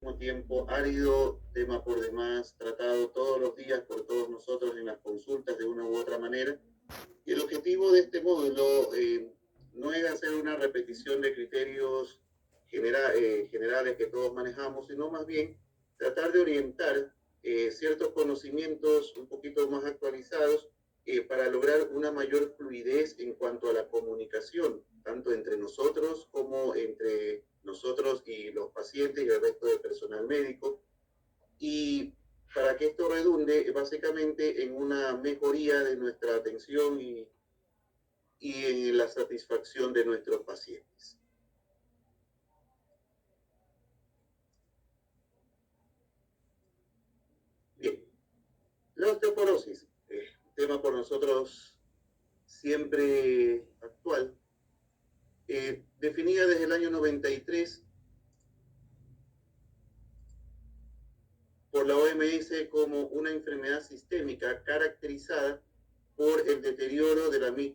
mismo tiempo árido, tema por demás tratado todos los días por todos nosotros en las consultas de una u otra manera. Y el objetivo de este módulo no es hacer una repetición de criterios generales que todos manejamos, sino más bien tratar de orientar ciertos conocimientos un poquito más actualizados para lograr una mayor fluidez en cuanto a la comunicación, tanto entre nosotros como entre nosotros y los pacientes y el resto del personal médico. Y para que esto redunde básicamente en una mejoría de nuestra atención y en la satisfacción de nuestros pacientes. Bien, la osteoporosis, tema por nosotros siempre actual, definida desde el año 93 por la OMS como una enfermedad sistémica caracterizada por el deterioro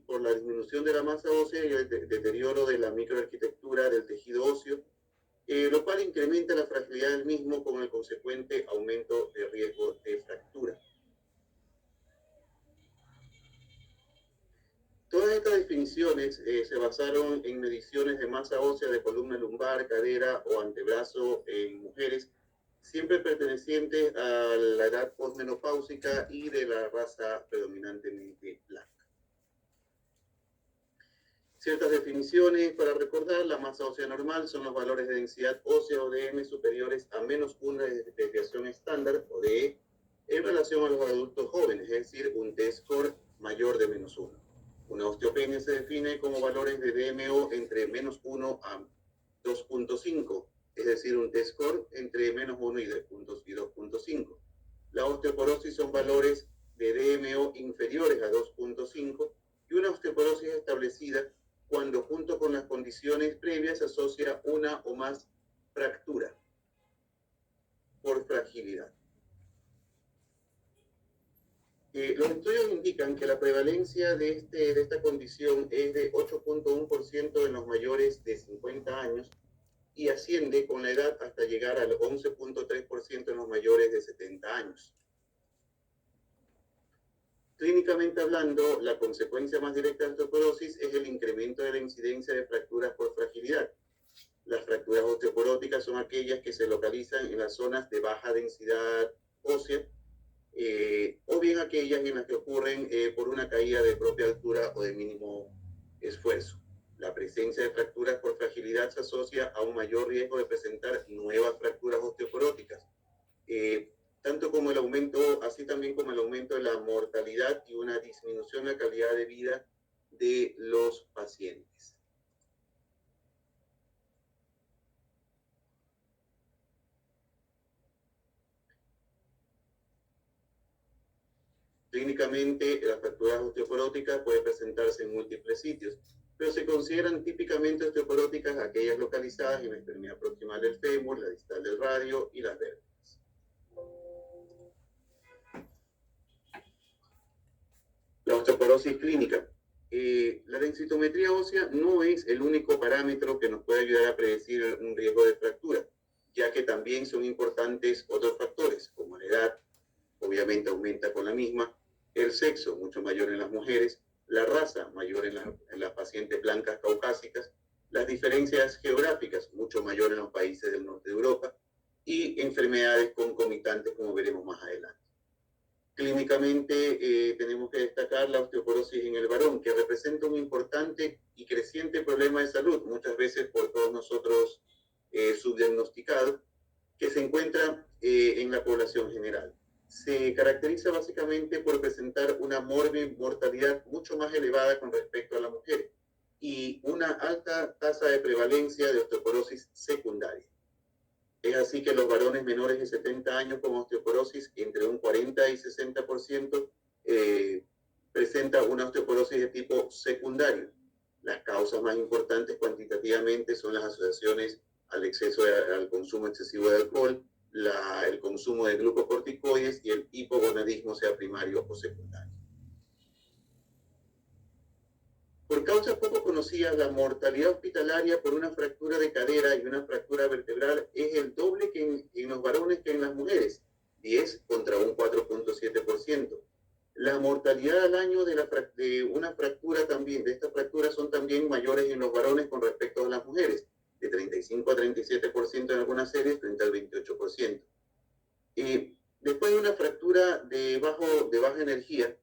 por la disminución de la masa ósea y el deterioro de la microarquitectura del tejido óseo, lo cual incrementa la fragilidad del mismo con el consecuente aumento de riesgo de fractura. Todas estas definiciones se basaron en mediciones de masa ósea de columna lumbar, cadera o antebrazo en mujeres, siempre pertenecientes a la edad postmenopáusica y de la raza predominantemente blanca. Ciertas definiciones para recordar: la masa ósea normal son los valores de densidad ósea o DM superiores a menos una desviación estándar o DE en relación a los adultos jóvenes, es decir, un T-score mayor de menos 1. Una osteopenia se define como valores de DMO entre menos 1 a 2.5, es decir, un T-score entre menos 1 y 2.5. La osteoporosis son valores de DMO inferiores a 2.5 y una osteoporosis establecida cuando junto con las condiciones previas se asocia una o más fractura por fragilidad. Los estudios indican que la prevalencia de esta condición es de 8.1% en los mayores de 50 años y asciende con la edad hasta llegar al 11.3% en los mayores de 70 años. Clínicamente hablando, la consecuencia más directa de la osteoporosis es el incremento de la incidencia de fracturas por fragilidad. Las fracturas osteoporóticas son aquellas que se localizan en las zonas de baja densidad ósea, o bien aquellas en las que ocurren por una caída de propia altura o de mínimo esfuerzo. La presencia de fracturas por fragilidad se asocia a un mayor riesgo de presentar nuevas fracturas osteoporóticas, tanto como el aumento, así también como el aumento de la mortalidad y una disminución de la calidad de vida de los pacientes. Clínicamente, las fracturas osteoporóticas pueden presentarse en múltiples sitios, pero se consideran típicamente osteoporóticas aquellas localizadas en la extremidad proximal del fémur, la distal del radio y las vértebras. La osteoporosis clínica. La densitometría ósea no es el único parámetro que nos puede ayudar a predecir un riesgo de fractura, ya que también son importantes otros factores, como la edad, obviamente aumenta con la misma, el sexo, mucho mayor en las mujeres, la raza, mayor en las pacientes blancas caucásicas, las diferencias geográficas, mucho mayor en los países del norte de Europa, y enfermedades concomitantes, como veremos más adelante. Clínicamente tenemos que destacar la osteoporosis en el varón, que representa un importante y creciente problema de salud, muchas veces por todos nosotros subdiagnosticado, que se encuentra en la población general. Se caracteriza básicamente por presentar una mortalidad mucho más elevada con respecto a la mujer y una alta tasa de prevalencia de osteoporosis secundaria. Es así que los varones menores de 70 años con osteoporosis, entre un 40 y 60%, presenta una osteoporosis de tipo secundario. Las causas más importantes cuantitativamente son las asociaciones al consumo excesivo de alcohol, el consumo de glucocorticoides y el hipogonadismo, sea primario o secundario. Por causas poco conocidas, la mortalidad hospitalaria por una fractura de cadera y una fractura vertebral es el doble que en los varones que en las mujeres, 10 contra un 4.7%. La mortalidad al año de una fractura también, de estas fracturas son también mayores en los varones con respecto a las mujeres, de 35 a 37% en algunas series frente al 28%. Después de una fractura de baja energía,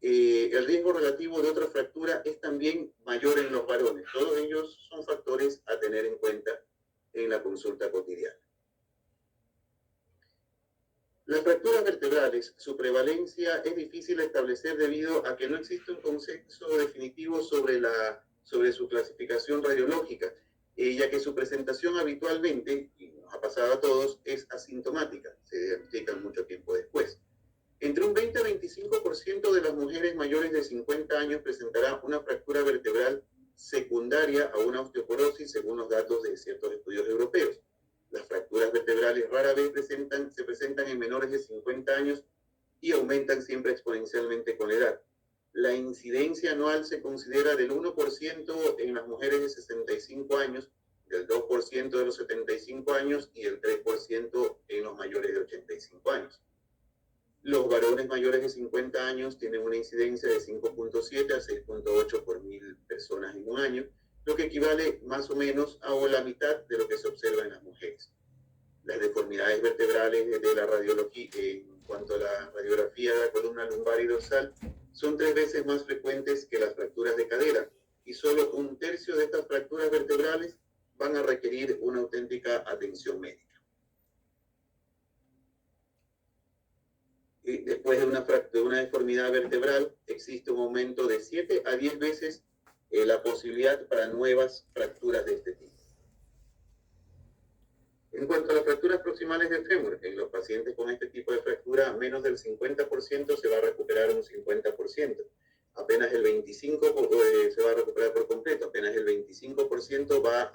el riesgo relativo de otra fractura es también mayor en los varones. Todos ellos son factores a tener en cuenta en la consulta cotidiana. Las fracturas vertebrales, su prevalencia es difícil de establecer debido a que no existe un consenso definitivo sobre su clasificación radiológica, ya que su presentación habitualmente, y nos ha pasado a todos, es asintomática, se diagnostican mucho tiempo después. Entre un 20 a 25% de las mujeres mayores de 50 años presentará una fractura vertebral secundaria a una osteoporosis, según los datos de ciertos estudios europeos. Las fracturas vertebrales rara vez se presentan en menores de 50 años y aumentan siempre exponencialmente con la edad. La incidencia anual se considera del 1% en las mujeres de 65 años, del 2% de los 75 años y del 3% en los mayores de 85 años. Los varones mayores de 50 años tienen una incidencia de 5.7 a 6.8 por 1.000 personas en un año, lo que equivale más o menos a la mitad de lo que se observa en las mujeres. Las deformidades vertebrales de la radiología, en cuanto a la radiografía de la columna lumbar y dorsal, son 3 veces más frecuentes que las fracturas de cadera, y solo 1/3 de estas fracturas vertebrales van a requerir una auténtica atención médica. Después de una deformidad vertebral, existe un aumento de 7 a 10 veces la posibilidad para nuevas fracturas de este tipo. En cuanto a las fracturas proximales del fémur, en los pacientes con este tipo de fractura, menos del 50% se va a recuperar un 50%. Apenas el 25% se va a recuperar por completo, apenas el 25% va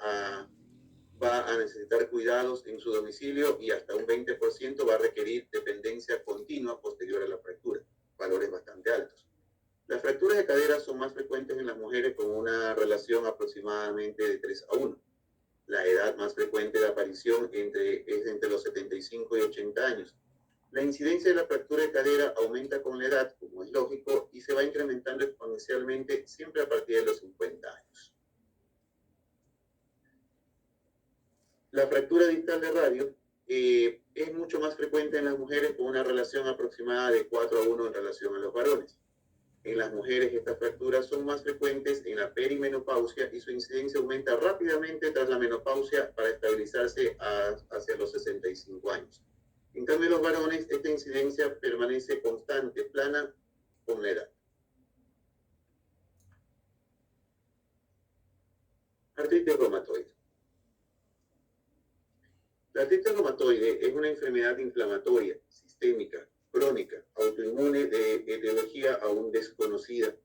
a necesitar cuidados en su domicilio y hasta un 20% va a requerir dependencia continua posterior a la fractura, valores bastante altos. Las fracturas de cadera son más frecuentes en las mujeres con una relación aproximadamente de 3 a 1. La edad más frecuente de aparición es entre los 75 y 80 años. La incidencia de la fractura de cadera aumenta con la edad, como es lógico, y se va incrementando exponencialmente siempre a partir de los 50 años. La fractura distal de radio es mucho más frecuente en las mujeres con una relación aproximada de 4 a 1 en relación a los varones. En las mujeres estas fracturas son más frecuentes en la perimenopausia y su incidencia aumenta rápidamente tras la menopausia para estabilizarse hacia los 65 años. En cambio, en los varones esta incidencia permanece constante, plana con la edad. Artritis reumatoide. La artritis reumatoide es una enfermedad inflamatoria, sistémica, crónica, autoinmune de etiología aún desconocida.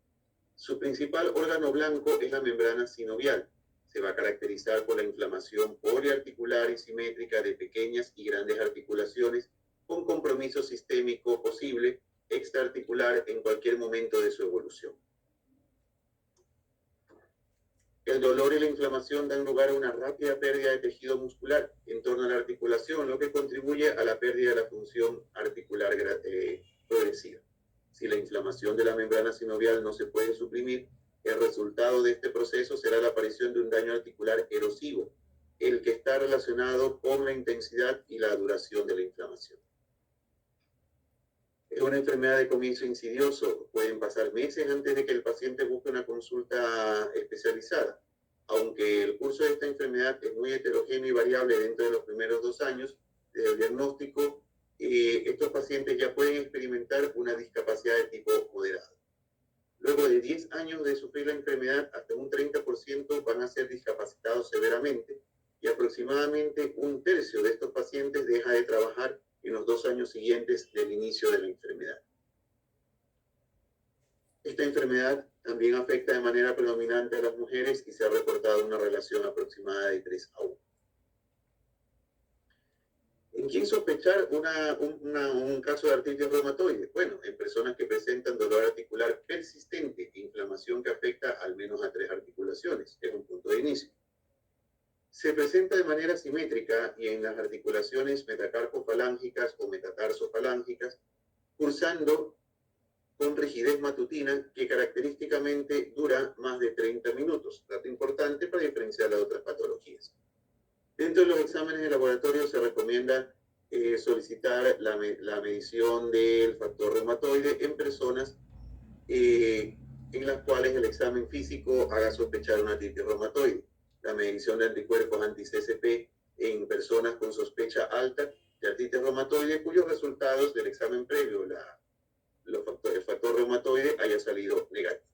Su principal órgano blanco es la membrana sinovial. Se va a caracterizar por la inflamación poliarticular y simétrica de pequeñas y grandes articulaciones con compromiso sistémico posible extraarticular en cualquier momento de su evolución. El dolor y la inflamación dan lugar a una rápida pérdida de tejido muscular en torno a la articulación, lo que contribuye a la pérdida de la función articular progresiva. Si la inflamación de la membrana sinovial no se puede suprimir, el resultado de este proceso será la aparición de un daño articular erosivo, el que está relacionado con la intensidad y la duración de la inflamación. Es una enfermedad de comienzo insidioso, pueden pasar meses antes de que el paciente busque una consulta especializada. Aunque el curso de esta enfermedad es muy heterogéneo y variable dentro de los primeros 2 años del diagnóstico, estos pacientes ya pueden experimentar una discapacidad de tipo moderado. Luego de 10 años de sufrir la enfermedad, hasta un 30% van a ser discapacitados severamente y aproximadamente 1/3 de estos pacientes deja de trabajar en los 2 años siguientes del inicio de la enfermedad. Esta enfermedad también afecta de manera predominante a las mujeres y se ha reportado una relación aproximada de 3 a 1. ¿En quién sospechar un caso de artritis reumatoide? Bueno, en personas que presentan dolor articular persistente e inflamación que afecta al menos a 3 articulaciones. Es un punto de inicio. Se presenta de manera simétrica y en las articulaciones metacarpofalángicas o metatarsofalángicas, cursando con rigidez matutina que característicamente dura más de 30 minutos. Dato importante para diferenciar a otras patologías. Dentro de los exámenes de laboratorio se recomienda solicitar la medición del factor reumatoide en personas en las cuales el examen físico haga sospechar una artritis reumatoide. La medición de anticuerpos anti-CCP en personas con sospecha alta de artritis reumatoide, cuyos resultados del examen previo, el factor reumatoide, haya salido negativo.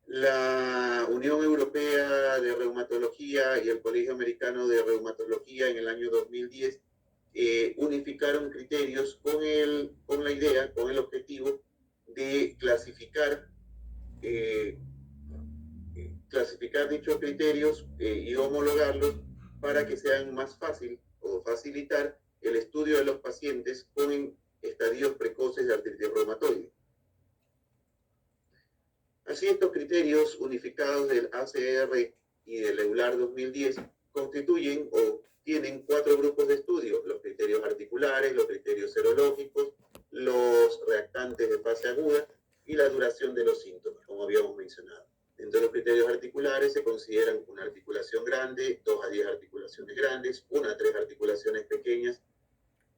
La Unión Europea de Reumatología y el Colegio Americano de Reumatología en el año 2010 unificaron criterios con la idea, con el objetivo de clasificar dichos criterios y homologarlos para que sean más fácil o facilitar el estudio de los pacientes con estadios precoces de artritis reumatoide. Así, estos criterios unificados del ACR y del EULAR 2010 constituyen o tienen 4 grupos de estudio: los criterios articulares, los criterios serológicos, los reactantes de fase aguda y la duración de los síntomas, como habíamos mencionado. Dentro de los criterios articulares se consideran una articulación grande, 2 a 10 articulaciones grandes, 1 a 3 articulaciones pequeñas,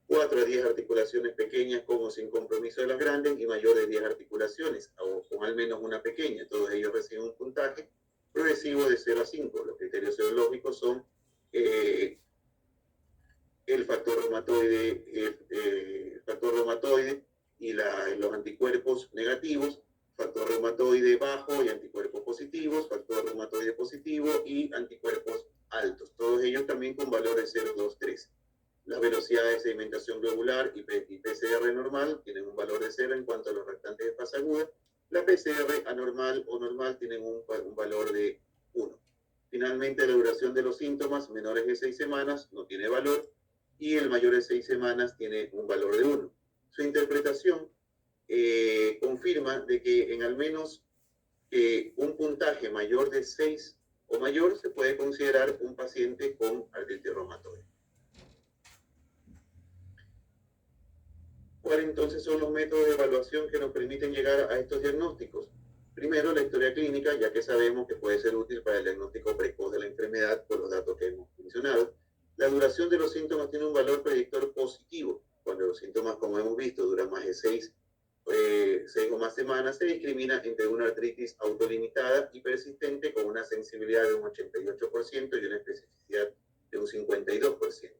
4 a 10 articulaciones pequeñas como sin compromiso de las grandes y mayor de 10 articulaciones, o con al menos una pequeña. Todos ellos reciben un puntaje progresivo de 0 a 5. Los criterios serológicos son el factor reumatoide y los anticuerpos negativos, factor reumatoide bajo y anticuerpos positivos, factor reumatoide positivo y anticuerpos altos. Todos ellos también con valores 0, 2, 3. Las velocidades de sedimentación globular y PCR normal tienen un valor de 0 en cuanto a los reactantes de fase aguda. La PCR anormal o normal tienen un valor de 1. Finalmente, la duración de los síntomas menores de 6 semanas no tiene valor y el mayor de 6 semanas tiene un valor de 1. Su interpretación confirma de que en al menos un puntaje mayor de 6 o mayor se puede considerar un paciente con artritis reumatoide. ¿Cuáles entonces son los métodos de evaluación que nos permiten llegar a estos diagnósticos? Primero, la historia clínica, ya que sabemos que puede ser útil para el diagnóstico precoz de la enfermedad por los datos que hemos mencionado. La duración de los síntomas tiene un valor predictor positivo. Cuando los síntomas, como hemos visto, duran más de 6 o más semanas, se discrimina entre una artritis autolimitada y persistente con una sensibilidad de un 88% y una especificidad de un 52%.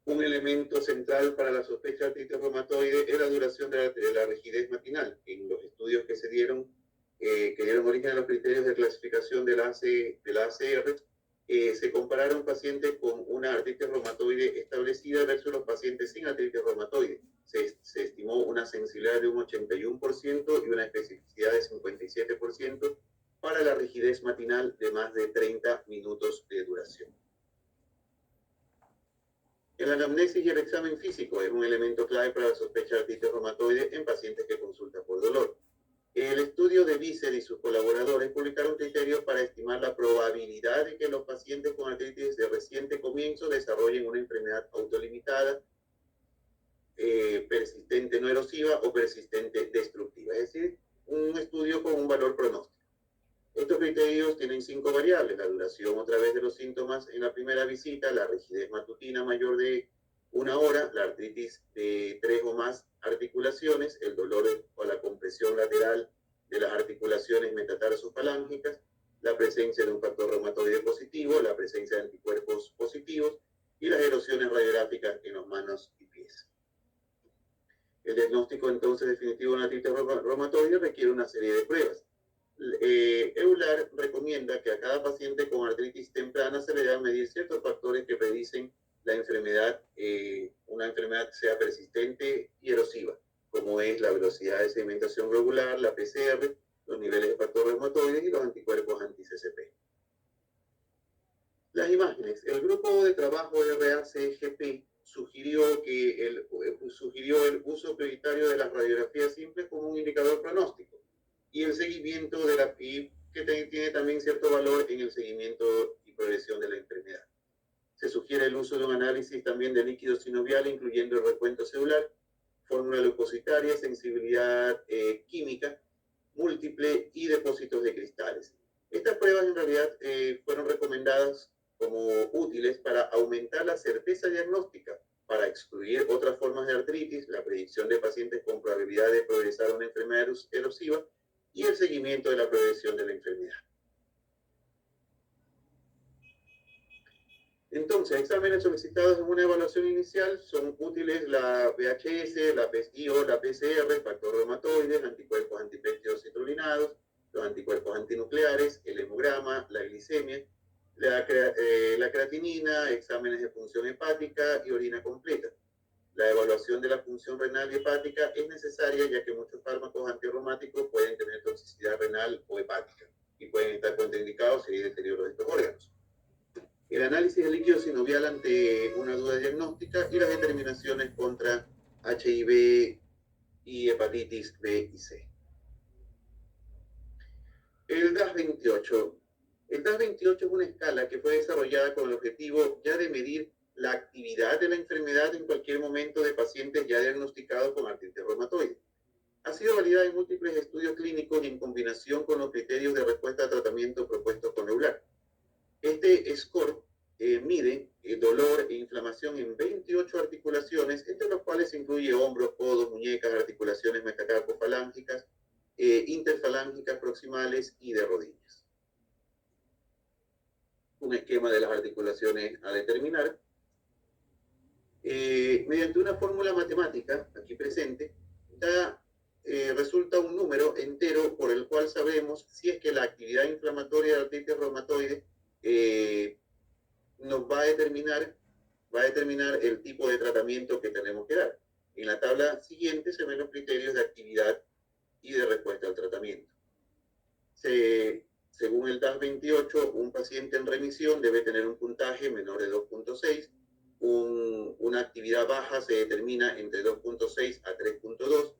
Un elemento central para la sospecha de artritis reumatoide es la duración de la rigidez matinal. En los estudios que que dieron origen a los criterios de clasificación de la ACR, se compararon pacientes con una artritis reumatoide establecida versus los pacientes sin artritis reumatoide. Se estimó una sensibilidad de un 81% y una especificidad de 57% para la rigidez matinal de más de 30 minutos de duración. La anamnesis y el examen físico es un elemento clave para la sospecha de artritis reumatoide en pacientes que consultan por dolor. El estudio de Visser y sus colaboradores publicaron criterios para estimar la probabilidad de que los pacientes con artritis de reciente comienzo desarrollen una enfermedad autolimitada, persistente no erosiva o persistente destructiva, es decir, un estudio con un valor pronóstico. Estos criterios tienen 5 variables: la duración otra vez de los síntomas en la primera visita, la rigidez matutina mayor de 1 hora, la artritis de 3 o más articulaciones, el dolor o la compresión lateral de las articulaciones metatarsofalángicas, la presencia de un factor reumatoide positivo, la presencia de anticuerpos positivos y las erosiones radiográficas en las manos y pies. El diagnóstico entonces definitivo de una artritis reumatoide requiere una serie de pruebas. EULAR recomienda que a cada paciente con artritis temprana se le deban medir ciertos factores que predicen la enfermedad, una enfermedad que sea persistente y erosiva, como es la velocidad de sedimentación globular, la PCR, los niveles de factor reumatoide y los anticuerpos anti-CCP. Las imágenes. El grupo de trabajo RACGP sugirió el uso prioritario de las radiografías simples como un indicador pronóstico y el seguimiento de la PIB, que tiene también cierto valor en el seguimiento y progresión de la enfermedad. Se sugiere el uso de un análisis también de líquido sinovial, incluyendo el recuento celular, fórmula leucocitaria, sensibilidad química múltiple y depósitos de cristales. Estas pruebas en realidad fueron recomendadas como útiles para aumentar la certeza diagnóstica, para excluir otras formas de artritis, la predicción de pacientes con probabilidad de progresar a una enfermedad erosiva y el seguimiento de la progresión de la enfermedad. Entonces, exámenes solicitados en una evaluación inicial son útiles la VHS, la PSI-O, la PCR, factor reumatoides, anticuerpos antipéptidos citrulinados, los anticuerpos antinucleares, el hemograma, la glicemia, la creatinina, exámenes de función hepática y orina completa. La evaluación de la función renal y hepática es necesaria ya que muchos fármacos antirreumáticos pueden tener toxicidad renal o hepática y pueden estar contraindicados si hay deterioro de estos órganos. El análisis de líquido sinovial ante una duda diagnóstica y las determinaciones contra HIV y hepatitis B y C. El DAS-28. El DAS-28 es una escala que fue desarrollada con el objetivo ya de medir la actividad de la enfermedad en cualquier momento de pacientes ya diagnosticados con artritis reumatoide. Ha sido validada en múltiples estudios clínicos y en combinación con los criterios de respuesta a tratamiento propuestos con EULAR. Este score mide dolor e inflamación en 28 articulaciones, entre los cuales se incluye hombros, codos, muñecas, articulaciones metacarpofalángicas, interfalángicas proximales y de rodillas. Un esquema de las articulaciones a determinar. Mediante una fórmula matemática, aquí presente, resulta un número entero por el cual sabemos si es que la actividad inflamatoria de artritis reumatoide nos va a determinar el tipo de tratamiento que tenemos que dar. En la tabla siguiente se ven los criterios de actividad y de respuesta al tratamiento. Según el DAS-28, un paciente en remisión debe tener un puntaje menor de 2.6. Una actividad baja se determina entre 2.6 a 3.2.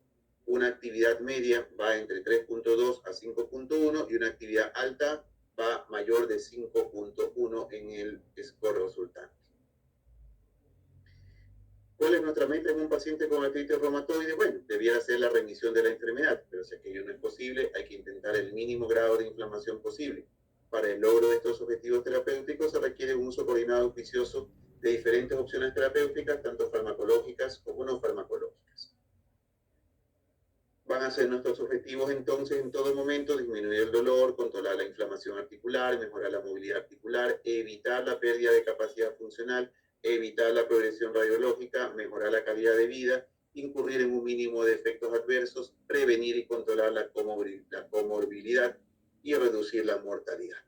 Una actividad media va entre 3.2 a 5.1 y una actividad alta va mayor de 5.1 en el score resultante. ¿Cuál es nuestra meta en un paciente con artritis reumatoide? Bueno, debiera ser la remisión de la enfermedad, pero si aquello no es posible, hay que intentar el mínimo grado de inflamación posible. Para el logro de estos objetivos terapéuticos se requiere un uso coordinado y juicioso de diferentes opciones terapéuticas, tanto farmacológicas como no farmacológicas. Van a ser nuestros objetivos entonces en todo momento disminuir el dolor, controlar la inflamación articular, mejorar la movilidad articular, evitar la pérdida de capacidad funcional, evitar la progresión radiológica, mejorar la calidad de vida, incurrir en un mínimo de efectos adversos, prevenir y controlar la comorbilidad y reducir la mortalidad.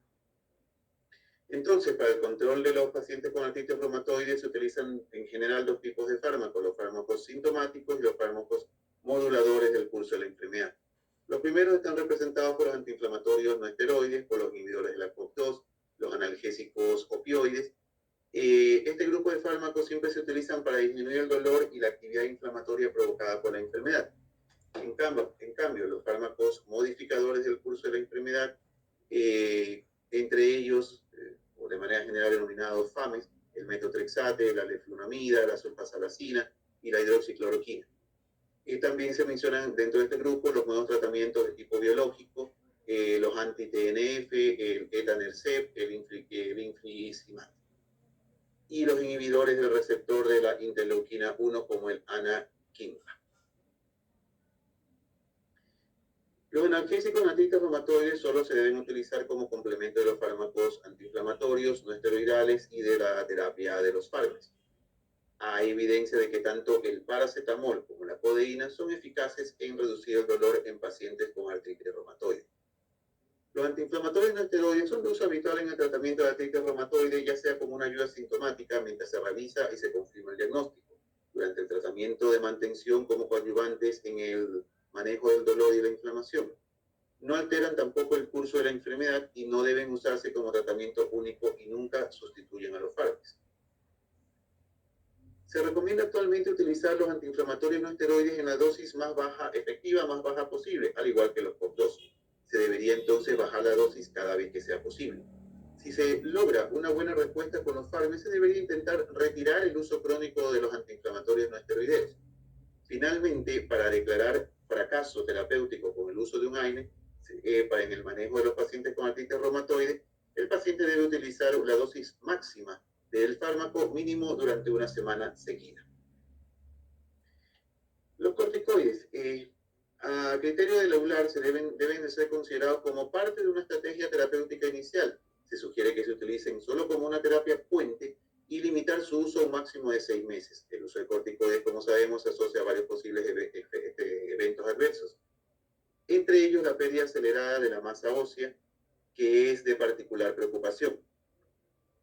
Entonces, para el control de los pacientes con artritis reumatoide se utilizan en general dos tipos de fármacos, los fármacos sintomáticos y los fármacos moduladores del curso de la enfermedad. Los primeros están representados por los antiinflamatorios no esteroides, por los inhibidores de la COX-2, los analgésicos opioides. Este grupo de fármacos siempre se utilizan para disminuir el dolor y la actividad inflamatoria provocada por la enfermedad. En cambio, los fármacos modificadores del curso de la enfermedad, entre ellos, o de manera general denominados FAMES, el metotrexate, la leflunomida, la sulfasalacina y la hidroxicloroquina. Y también se mencionan dentro de este grupo los nuevos tratamientos de tipo biológico, los anti-TNF, el etanercept, el infliximab, y los inhibidores del receptor de la interleuquina 1 como el anakinra. Los analgésicos en artritis reumatoide solo se deben utilizar como complemento de los fármacos antiinflamatorios no esteroidales y de la terapia de los fármacos. Hay evidencia de que tanto el paracetamol como la codeína son eficaces en reducir el dolor en pacientes con artritis reumatoide. Los antiinflamatorios no esteroides son de uso habitual en el tratamiento de artritis reumatoide, ya sea como una ayuda sintomática mientras se revisa y se confirma el diagnóstico, durante el tratamiento de mantención como coadyuvantes en el manejo del dolor y la inflamación. No alteran tampoco el curso de la enfermedad y no deben usarse como tratamiento único y nunca sustituyen a los fármacos. Se recomienda actualmente utilizar los antiinflamatorios no esteroides en la dosis más baja, efectiva, más baja posible, al igual que los POP2. Se debería entonces bajar la dosis cada vez que sea posible. Si se logra una buena respuesta con los fármacos, se debería intentar retirar el uso crónico de los antiinflamatorios no esteroideos. Finalmente, para declarar fracaso terapéutico con el uso de un AINE, en el manejo de los pacientes con artritis reumatoide, el paciente debe utilizar la dosis máxima del fármaco mínimo durante una semana seguida. Los corticoides, a criterio de la EULAR, deben de ser considerados como parte de una estrategia terapéutica inicial. Se sugiere que se utilicen solo como una terapia puente y limitar su uso a un máximo de 6 meses. El uso de corticoides, como sabemos, se asocia a varios posibles eventos adversos. Entre ellos, la pérdida acelerada de la masa ósea, que es de particular preocupación.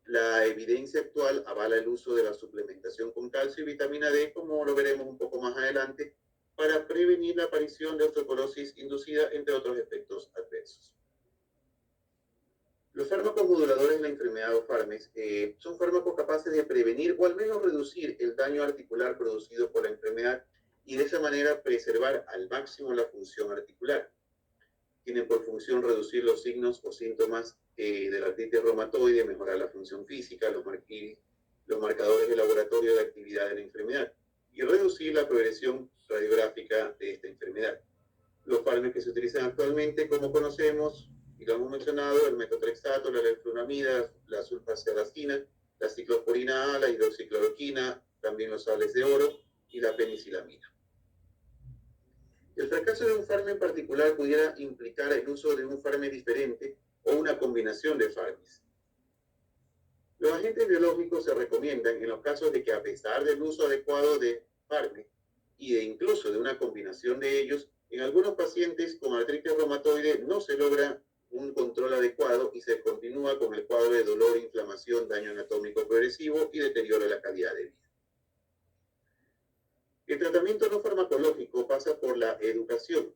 La evidencia actual avala el uso de la suplementación con calcio y vitamina D, como lo veremos un poco más adelante, para prevenir la aparición de osteoporosis inducida, entre otros efectos adversos. Los fármacos moduladores de la enfermedad o fármacos son fármacos capaces de prevenir o al menos reducir el daño articular producido por la enfermedad y de esa manera preservar al máximo la función articular. Tienen por función reducir los signos o síntomas de la artritis reumatoide, mejorar la función física, los marcadores de laboratorio de actividad de la enfermedad y reducir la progresión radiográfica de esta enfermedad. Los fármacos que se utilizan actualmente, como conocemos y lo hemos mencionado, el metotrexato, la leflunomida, la sulfasalazina, la ciclosporina A, la hidroxicloroquina, también los sales de oro y la penicilamina. El fracaso de un fármaco en particular pudiera implicar el uso de un fármaco diferente o una combinación de fármacos. Los agentes biológicos se recomiendan en los casos de que, a pesar del uso adecuado de fármacos y de incluso de una combinación de ellos, en algunos pacientes con artritis reumatoide no se logra un control adecuado y se continúa con el cuadro de dolor, inflamación, daño anatómico progresivo y deterioro de la calidad de vida. El tratamiento no farmacológico pasa por la educación,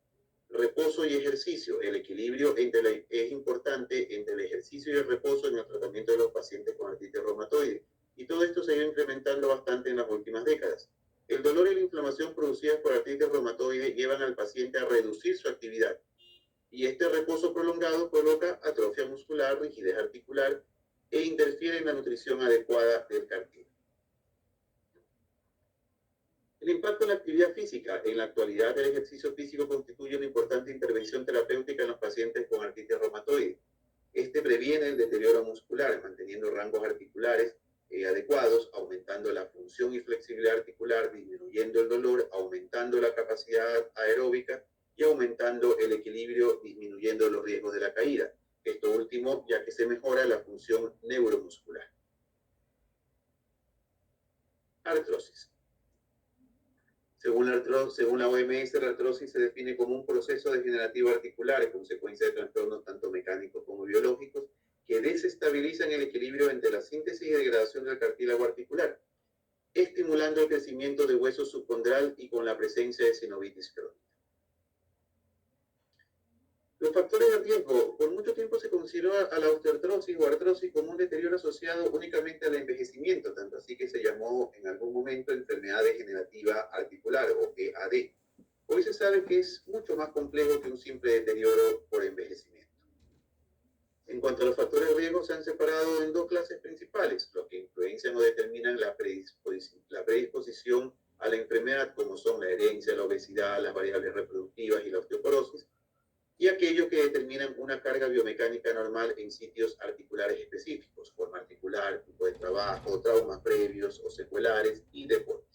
reposo y ejercicio. El equilibrio es importante entre el ejercicio y el reposo en el tratamiento de los pacientes con artritis reumatoide. Y todo esto se ha ido incrementando bastante en las últimas décadas. El dolor y la inflamación producidas por artritis reumatoide llevan al paciente a reducir su actividad. Y este reposo prolongado provoca atrofia muscular, rigidez articular e interfiere en la nutrición adecuada del cartílago. El impacto en la actividad física. En la actualidad, el ejercicio físico constituye una importante intervención terapéutica en los pacientes con artritis reumatoide. Este previene el deterioro muscular, manteniendo rangos articulares adecuados, aumentando la función y flexibilidad articular, disminuyendo el dolor, aumentando la capacidad aeróbica y aumentando el equilibrio, disminuyendo los riesgos de la caída. Esto último, ya que se mejora la función neuromuscular. Artrosis. Según la OMS, la artrosis se define como un proceso degenerativo articular a consecuencia de trastornos tanto mecánicos como biológicos que desestabilizan el equilibrio entre la síntesis y degradación del cartílago articular, estimulando el crecimiento de hueso subcondral y con la presencia de sinovitis crónica. Los factores de riesgo. Por mucho tiempo se consideró a la osteoartrosis o artrosis como un deterioro asociado únicamente al envejecimiento, tanto así que se llamó en algún momento enfermedad degenerativa articular o EAD. Hoy se sabe que es mucho más complejo que un simple deterioro por envejecimiento. En cuanto a los factores de riesgo, se han separado en dos clases principales, los que influencian o determinan la predisposición a la enfermedad, como son la herencia, la obesidad, las variables reproductivas y la osteoporosis, y aquellos que determinan una carga biomecánica normal en sitios articulares específicos, forma articular, tipo de trabajo, traumas previos o secuelares y deporte.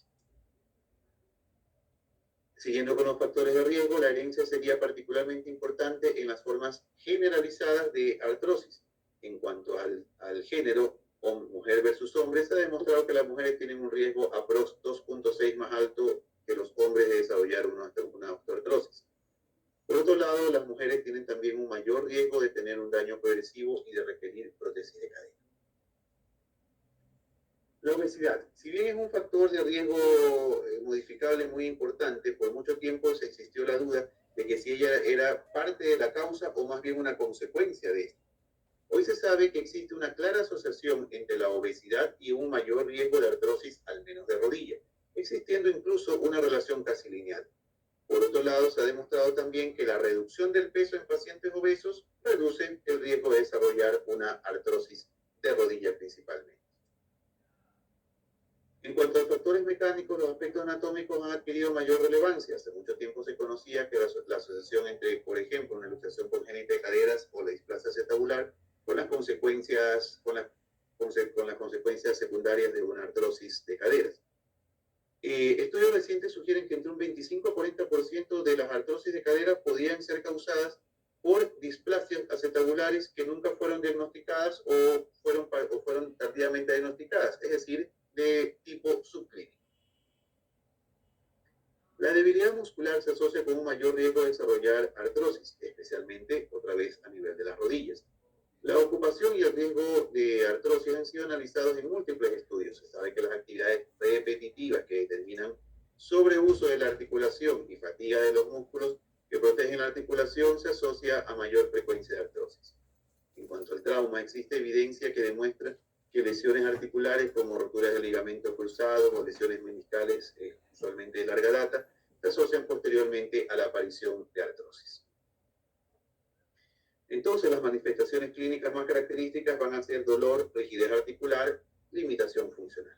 Siguiendo con los factores de riesgo, la herencia sería particularmente importante en las formas generalizadas de artrosis. En cuanto al género, mujer versus hombre, se ha demostrado que las mujeres tienen un riesgo aprox 2.6 más alto que los hombres de desarrollar una osteoartrosis. Por otro lado, las mujeres tienen también un mayor riesgo de tener un daño progresivo y de requerir prótesis de cadera. La obesidad. Si bien es un factor de riesgo modificable muy importante, por mucho tiempo se existió la duda de que si ella era parte de la causa o más bien una consecuencia de esto. Hoy se sabe que existe una clara asociación entre la obesidad y un mayor riesgo de artrosis, al menos de rodilla, existiendo incluso una relación casi lineal. Por otro lado, se ha demostrado también que la reducción del peso en pacientes obesos reduce el riesgo de desarrollar una artrosis de rodilla principalmente. En cuanto a factores mecánicos, los aspectos anatómicos han adquirido mayor relevancia. Hace mucho tiempo se conocía que la asociación entre, por ejemplo, una luxación congénita de caderas o la displasia acetabular con las consecuencias secundarias de una artrosis de caderas. Estudios recientes sugieren que entre un 25 a 40% de las artrosis de cadera podían ser causadas por displasias acetabulares que nunca fueron diagnosticadas o fueron tardíamente diagnosticadas, es decir, de tipo subclínico. La debilidad muscular se asocia con un mayor riesgo de desarrollar artrosis, especialmente, otra vez, a nivel de las rodillas. La ocupación y el riesgo de artrosis han sido analizados en múltiples estudios. Se sabe que las actividades repetitivas que determinan sobreuso de la articulación y fatiga de los músculos que protegen la articulación se asocia a mayor frecuencia de artrosis. En cuanto al trauma, existe evidencia que demuestra que lesiones articulares como roturas de ligamentos cruzados o lesiones meniscales, usualmente de larga data, se asocian posteriormente a la aparición de artrosis. Entonces, las manifestaciones clínicas más características van a ser dolor, rigidez articular, limitación funcional.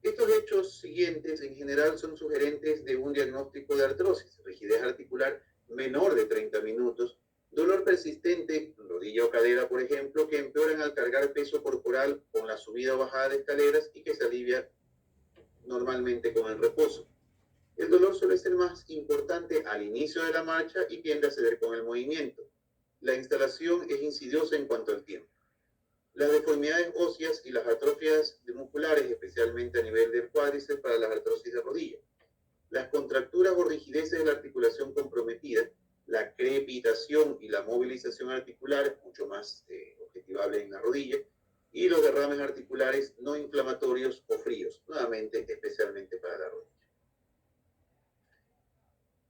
Estos hechos siguientes en general son sugerentes de un diagnóstico de artrosis: rigidez articular menor de 30 minutos, dolor persistente, rodilla o cadera, por ejemplo, que empeoran al cargar peso corporal con la subida o bajada de escaleras y que se alivia normalmente con el reposo. El dolor suele ser más importante al inicio de la marcha y tiende a ceder con el movimiento. La instalación es insidiosa en cuanto al tiempo. Las deformidades óseas y las atrofias musculares, especialmente a nivel del cuádriceps para las artrosis de rodilla. Las contracturas o rigideces de la articulación comprometida, la crepitación y la movilización articular, mucho más objetivable en la rodilla, y los derrames articulares no inflamatorios o fríos, nuevamente especialmente para la rodilla.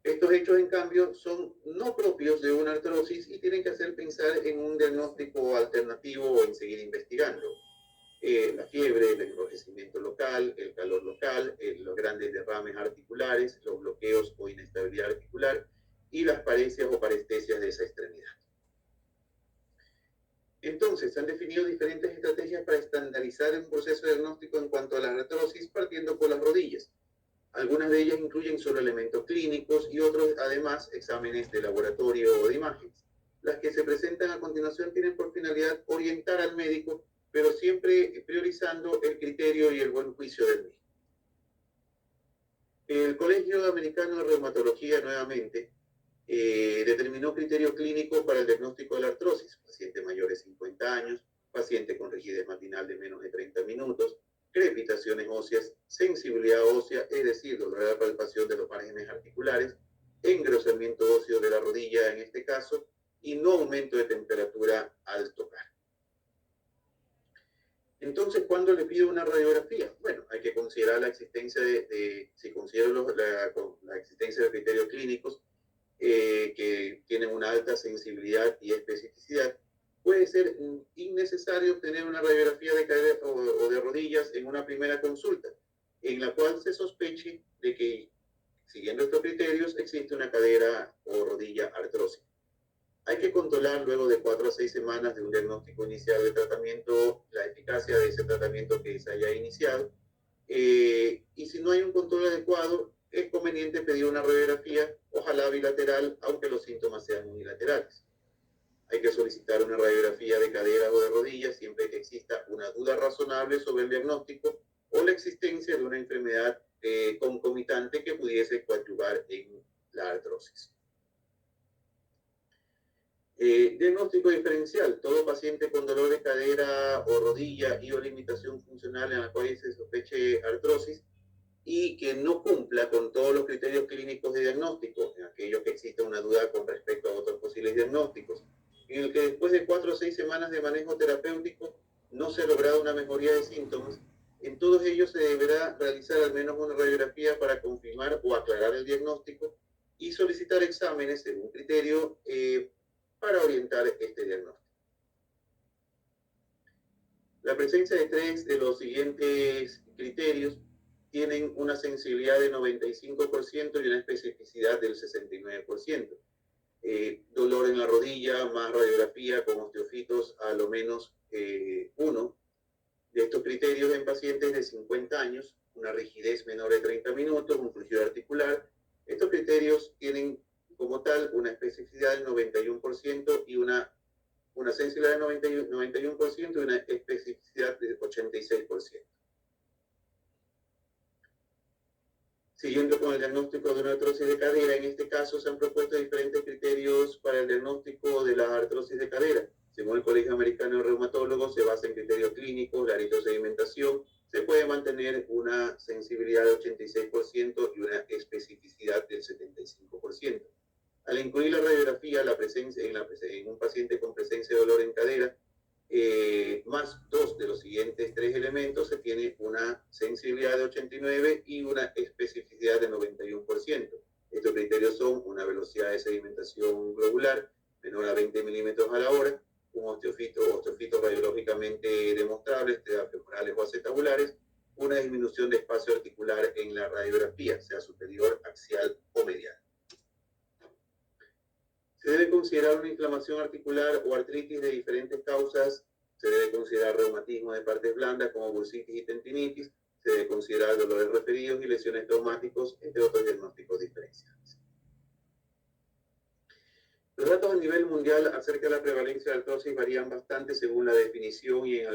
Estos hechos, en cambio, son no propios de una artrosis y tienen que hacer pensar en un diagnóstico alternativo o en seguir investigando. La fiebre, el enrojecimiento local, el calor local, los grandes derrames articulares, los bloqueos o inestabilidad articular y las paresias o parestesias de esa extremidad. Entonces, se han definido diferentes estrategias para estandarizar un proceso diagnóstico en cuanto a la artrosis, partiendo por las rodillas. Algunas de ellas incluyen solo elementos clínicos y otros, además, exámenes de laboratorio o de imágenes. Las que se presentan a continuación tienen por finalidad orientar al médico, pero siempre priorizando el criterio y el buen juicio del mismo. El Colegio Americano de Reumatología, nuevamente, determinó criterio clínico para el diagnóstico de la artrosis: paciente mayor de 50 años, paciente con rigidez matinal de menos de 30 minutos, crepitaciones óseas, sensibilidad ósea, es decir, dolor de la palpación de los márgenes articulares, engrosamiento óseo de la rodilla en este caso, y no aumento de temperatura al tocar. Entonces, ¿cuándo le pido una radiografía? Bueno, hay que considerar la existencia si considero la existencia de criterios clínicos que tienen una alta sensibilidad y especificidad, puede ser innecesario obtener una radiografía de cadera o de rodillas en una primera consulta, en la cual se sospeche de que, siguiendo estos criterios, existe una cadera o rodilla artrósica. Hay que controlar luego de 4 a 6 semanas de un diagnóstico inicial de tratamiento la eficacia de ese tratamiento que se haya iniciado, y si no hay un control adecuado, es conveniente pedir una radiografía, ojalá bilateral, aunque los síntomas sean unilaterales. Hay que solicitar una radiografía de cadera o de rodilla siempre que exista una duda razonable sobre el diagnóstico o la existencia de una enfermedad concomitante que pudiese coadyuvar en la artrosis. Diagnóstico diferencial: todo paciente con dolor de cadera o rodilla y o limitación funcional en la cual se sospeche artrosis y que no cumpla con todos los criterios clínicos de diagnóstico, en aquellos que exista una duda con respecto a otros posibles diagnósticos, en el que después de 4 o 6 semanas de manejo terapéutico no se ha logrado una mejoría de síntomas, en todos ellos se deberá realizar al menos una radiografía para confirmar o aclarar el diagnóstico y solicitar exámenes según criterio para orientar este diagnóstico. La presencia de tres de los siguientes criterios tienen una sensibilidad de 95% y una especificidad del 69%. Dolor en la rodilla, más radiografía con osteofitos a lo menos uno de estos criterios en pacientes de 50 años, una rigidez menor de 30 minutos, un fluido articular. Estos criterios tienen como tal una especificidad del 91% y una sensibilidad del 91% y una especificidad del 86%. Siguiendo con el diagnóstico de una artrosis de cadera, en este caso se han propuesto diferentes criterios para el diagnóstico de la artrosis de cadera. Según el Colegio Americano de Reumatólogos, se basa en criterios clínicos, la eritrosedimentación, se puede mantener una sensibilidad del 86% y una especificidad del 75%. Al incluir la radiografía, la presencia en un paciente con presencia de dolor en cadera, más dos de los siguientes tres elementos, se tiene una sensibilidad de 89 y una especificidad de 91%. Estos criterios son una velocidad de sedimentación globular menor a 20 milímetros a la hora, un osteofitos radiológicamente demostrables, femorales o acetabulares, una disminución de espacio articular en la radiografía, sea superior, axial o medial. Se debe considerar una inflamación articular o artritis de diferentes causas. Se debe considerar reumatismo de partes blandas como bursitis y tendinitis. Se debe considerar dolores referidos y lesiones traumáticos, entre otros diagnósticos diferenciales. Los datos a nivel mundial acerca de la prevalencia de artrosis varían bastante según la definición y en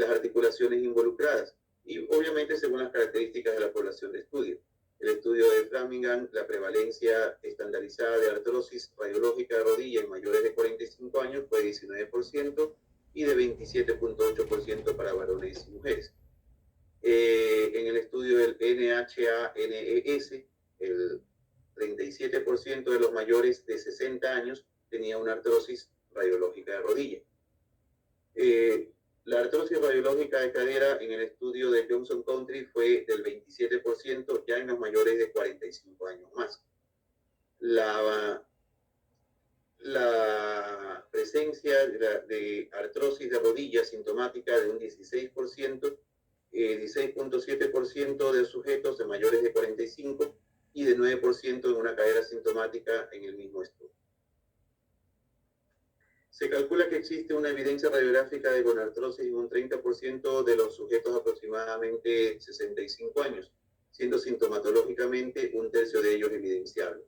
las articulaciones involucradas, y obviamente según las características de la población de estudio. El estudio de Framingham, la prevalencia estandarizada de artrosis radiológica de rodilla en mayores de 45 años fue 19% y de 27.8% para varones y mujeres. En el estudio del NHANES, el 37% de los mayores de 60 años tenía una artrosis radiológica de rodilla. La artrosis radiológica de cadera en el estudio de Johnson Country fue del 27% ya en los mayores de 45 años más. La presencia de artrosis de rodilla sintomática de un 16%, 16.7% de sujetos de mayores de 45 y de 9% en una cadera sintomática en el mismo estudio. Se calcula que existe una evidencia radiográfica de gonartrosis en un 30% de los sujetos aproximadamente 65 años, siendo sintomatológicamente un tercio de ellos evidenciable.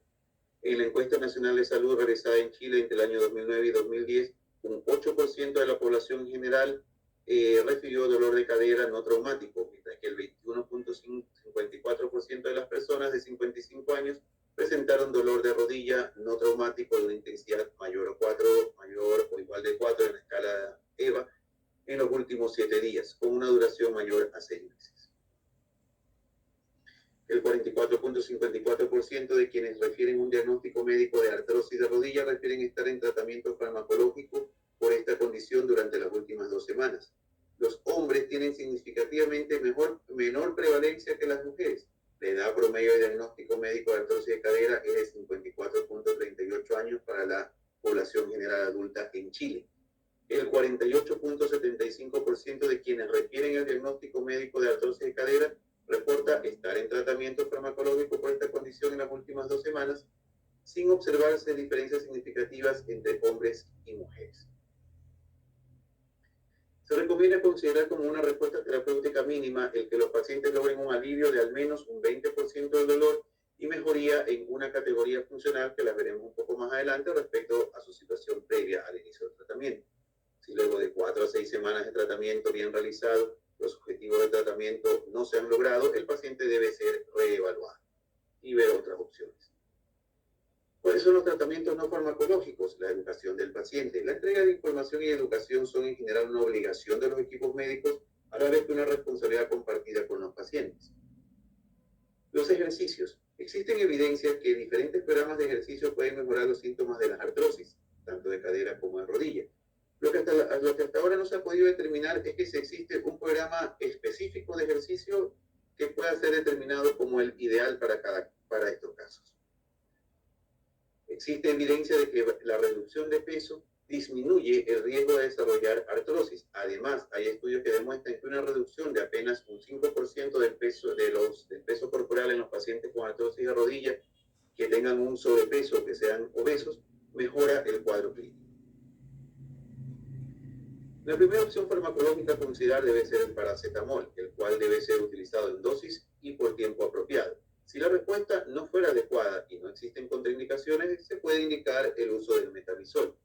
En la encuesta nacional de salud realizada en Chile entre el año 2009 y 2010, un 8% de la población general refirió dolor de cadera no traumático, mientras que el 21.54% de las personas de 55 años presentaron dolor de rodilla no traumático de una intensidad mayor o igual de 4 en la escala EVA en los últimos 7 días, con una duración mayor a 6 meses. El 44.54% de quienes refieren un diagnóstico médico de artrosis de rodilla refieren estar en tratamiento farmacológico por esta condición durante las últimas 2 semanas. Los hombres tienen significativamente menor prevalencia que las mujeres. La edad promedio de diagnóstico médico de artrosis de cadera es de 54.38 años para la población general adulta en Chile. El 48.75% de quienes refieren el diagnóstico médico de artrosis de cadera reporta estar en tratamiento farmacológico por esta condición en las últimas 2 semanas, sin observarse diferencias significativas entre hombres y mujeres. Se recomienda considerar como una respuesta terapéutica mínima el que los pacientes logren un alivio de al menos un 20% del dolor y mejoría en una categoría funcional que la veremos un poco más adelante respecto a su situación previa al inicio del tratamiento. Si luego de 4 a 6 semanas de tratamiento bien realizado, los objetivos del tratamiento no se han logrado, el paciente debe ser reevaluado y ver otras opciones. ¿Cuáles son los tratamientos no farmacológicos? La educación del paciente. La entrega de información y educación son en general una obligación de los equipos médicos, a la vez que una responsabilidad compartida con los pacientes. Los ejercicios. Existen evidencias que diferentes programas de ejercicio pueden mejorar los síntomas de las artrosis, tanto de cadera como de rodilla. Lo que hasta ahora no se ha podido determinar es que si existe un programa específico de ejercicio que pueda ser determinado como el ideal para cada para estos casos. Existe evidencia de que la reducción de peso disminuye el riesgo de desarrollar artrosis. Además, hay estudios que demuestran que una reducción de apenas un 5% del peso corporal en los pacientes con artrosis de rodilla que tengan un sobrepeso, que sean obesos, mejora el cuadro clínico. La primera opción farmacológica a considerar debe ser el paracetamol, el cual debe ser utilizado en dosis y por tiempo apropiado. Si la respuesta no fuera adecuada y no existen contraindicaciones, se puede indicar el uso del metamizol.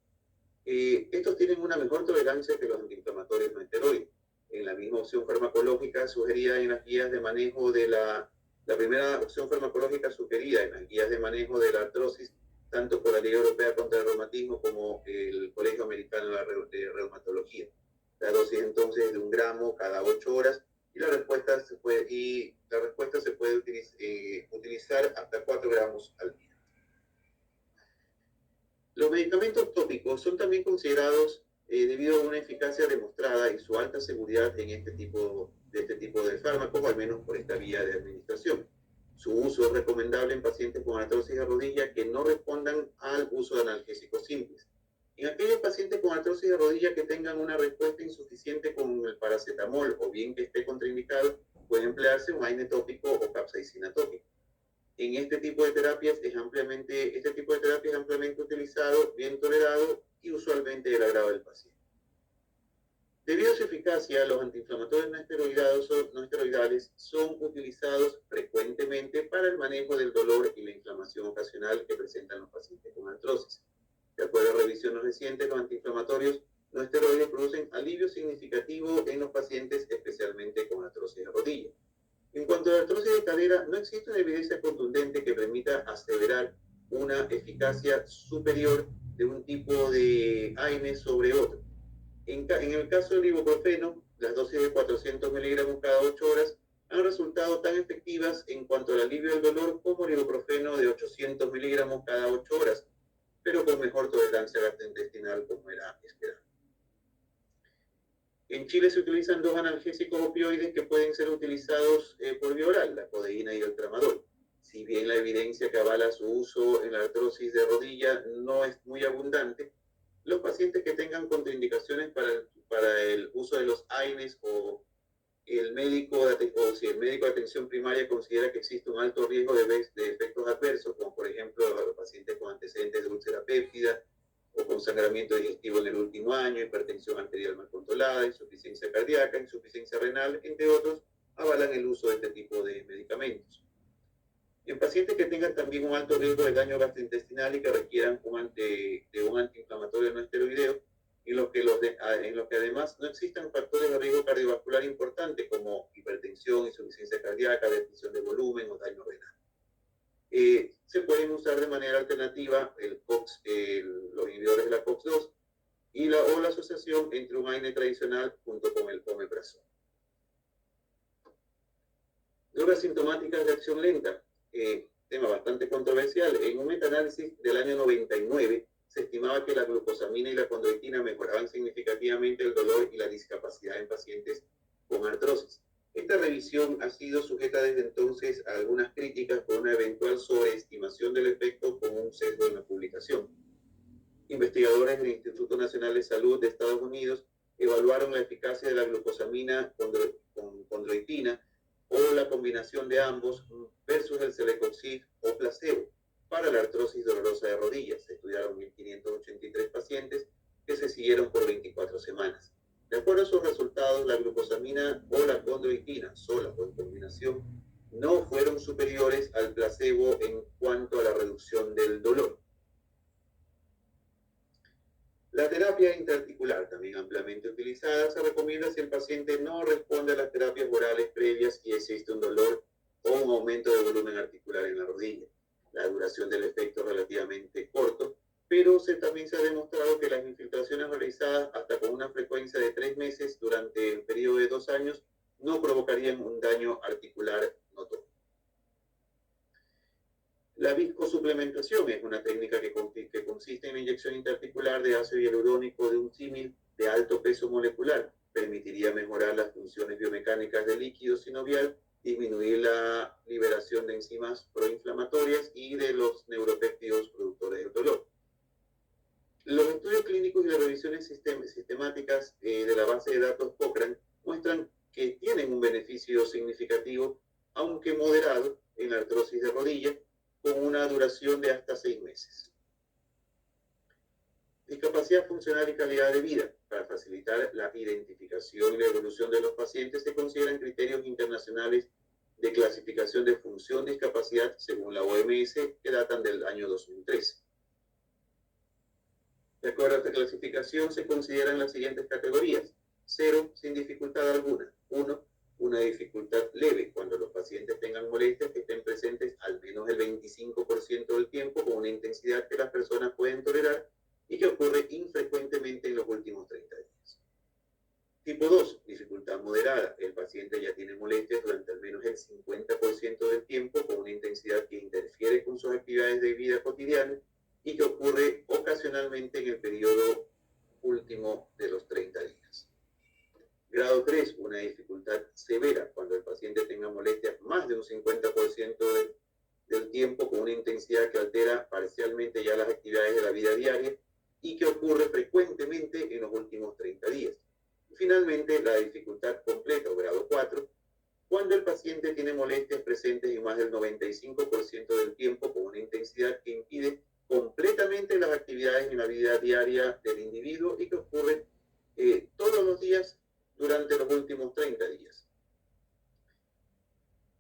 Estos tienen una mejor tolerancia que los antiinflamatorios no esteroides. En la misma opción farmacológica sugerida en las guías de manejo de la primera opción farmacológica sugerida en las guías de manejo de la artrosis, tanto por la Liga Europea contra el Reumatismo como el Colegio Americano de Reumatología. La dosis entonces es de 1 gramo cada 8 horas y la respuesta se puede utilizar hasta 4 gramos al día. Los medicamentos tópicos son también considerados debido a una eficacia demostrada y su alta seguridad en este tipo de fármacos, al menos por esta vía de administración. Su uso es recomendable en pacientes con artrosis de rodilla que no respondan al uso de analgésicos simples. En aquellos pacientes con artrosis de rodilla que tengan una respuesta insuficiente con el paracetamol o bien que esté contraindicado, puede emplearse un AINE tópico o capsaicina tópica. En este tipo de terapias es ampliamente utilizado, bien tolerado y usualmente del agrado del paciente. Debido a su eficacia, los antiinflamatorios no esteroidales son utilizados frecuentemente para el manejo del dolor y la inflamación ocasional que presentan los pacientes con artrosis. De acuerdo a revisiones recientes, los antiinflamatorios no esteroides producen alivio significativo en los pacientes, especialmente con artrosis de rodilla. En cuanto a la artrosis de cadera, no existe una evidencia contundente que permita aseverar una eficacia superior de un tipo de AINE sobre otro. En el caso del ibuprofeno, las dosis de 400 miligramos cada 8 horas han resultado tan efectivas en cuanto al alivio del dolor como el ibuprofeno de 800 miligramos cada 8 horas, pero con mejor tolerancia gastrointestinal como era esperado. En Chile se utilizan 2 analgésicos opioides que pueden ser utilizados por vía oral, la codeína y el tramadol. Si bien la evidencia que avala su uso en la artrosis de rodilla no es muy abundante, los pacientes que tengan contraindicaciones para el uso de los AINES o si el médico de atención primaria considera que existe un alto riesgo de efectos adversos, como por ejemplo los pacientes con antecedentes de úlcera péptida o con sangramiento digestivo en el último año, hipertensión arterial mal controlada, insuficiencia cardíaca, insuficiencia renal, entre otros, avalan el uso de este tipo de medicamentos. En pacientes que tengan también un alto riesgo de daño gastrointestinal y que requieran de un antiinflamatorio no esteroideo, en los que además no existan factores de riesgo cardiovascular importantes como hipertensión, insuficiencia cardíaca, depresión de volumen o daño renal. Se pueden usar de manera alternativa los inhibidores de la COX-2 o la asociación entre un AINE tradicional junto con el omeprazol. Drogas sintomáticas de acción lenta. Tema bastante controversial. En un metaanálisis del año 99 se estimaba que la glucosamina y la condroitina mejoraban significativamente el dolor y la discapacidad en pacientes con artrosis. Esta revisión ha sido sujeta desde entonces a algunas críticas por una eventual sobreestimación del efecto con un sesgo en la publicación. Investigadores del Instituto Nacional de Salud de Estados Unidos evaluaron la eficacia de la glucosamina con condroitina o la combinación de ambos versus el celecoxib o placebo para la artrosis dolorosa de rodillas. Se estudiaron 1.583 pacientes que se siguieron por 24 semanas. De acuerdo a sus resultados, la glucosamina o la condroitina, sola o en combinación, no fueron superiores al placebo en cuanto a la reducción del dolor. La terapia interarticular, también ampliamente utilizada, se recomienda si el paciente no responde a las terapias orales previas y existe un dolor o un aumento de volumen articular en la rodilla. La duración del efecto es relativamente corto, pero también se ha demostrado que las infiltraciones realizadas hasta con una frecuencia de 3 meses durante el periodo de 2 años no provocarían un daño articular notorio. La viscosuplementación es una técnica que consiste en la inyección interarticular de ácido hialurónico de un símil de alto peso molecular. Permitiría mejorar las funciones biomecánicas del líquido sinovial disminuir la liberación de enzimas proinflamatorias y de los neuropéptidos productores del dolor. Los estudios clínicos y las revisiones sistemáticas de la base de datos Cochrane muestran que tienen un beneficio significativo, aunque moderado, en la artrosis de rodilla, con una duración de hasta 6 meses. Discapacidad funcional y calidad de vida. Para facilitar la identificación y la evolución de los pacientes se consideran criterios internacionales de clasificación de función discapacidad según la OMS que datan del año 2003. De acuerdo a esta clasificación se consideran las siguientes categorías: 0, sin dificultad alguna; 1, una dificultad leve, cuando los pacientes tengan molestias que estén presentes al menos el 25% del tiempo con una intensidad que las personas pueden tolerar y que ocurre infrecuentemente en los últimos 30 días. Tipo 2, dificultad moderada. El paciente ya tiene molestias durante al menos el 50% del tiempo con una intensidad que interfiere con sus actividades de vida cotidiana y que ocurre ocasionalmente en el periodo último de los 30 días. Grado 3, una dificultad severa, cuando el paciente tenga molestias más de un 50% del tiempo con una intensidad que altera parcialmente ya las actividades de la vida diaria y que ocurre frecuentemente en los últimos 30 días. Y finalmente, la dificultad completa o grado 4, cuando el paciente tiene molestias presentes en más del 95% del tiempo con una intensidad que impide completamente las actividades en la vida diaria del individuo y que ocurre todos los días durante los últimos 30 días.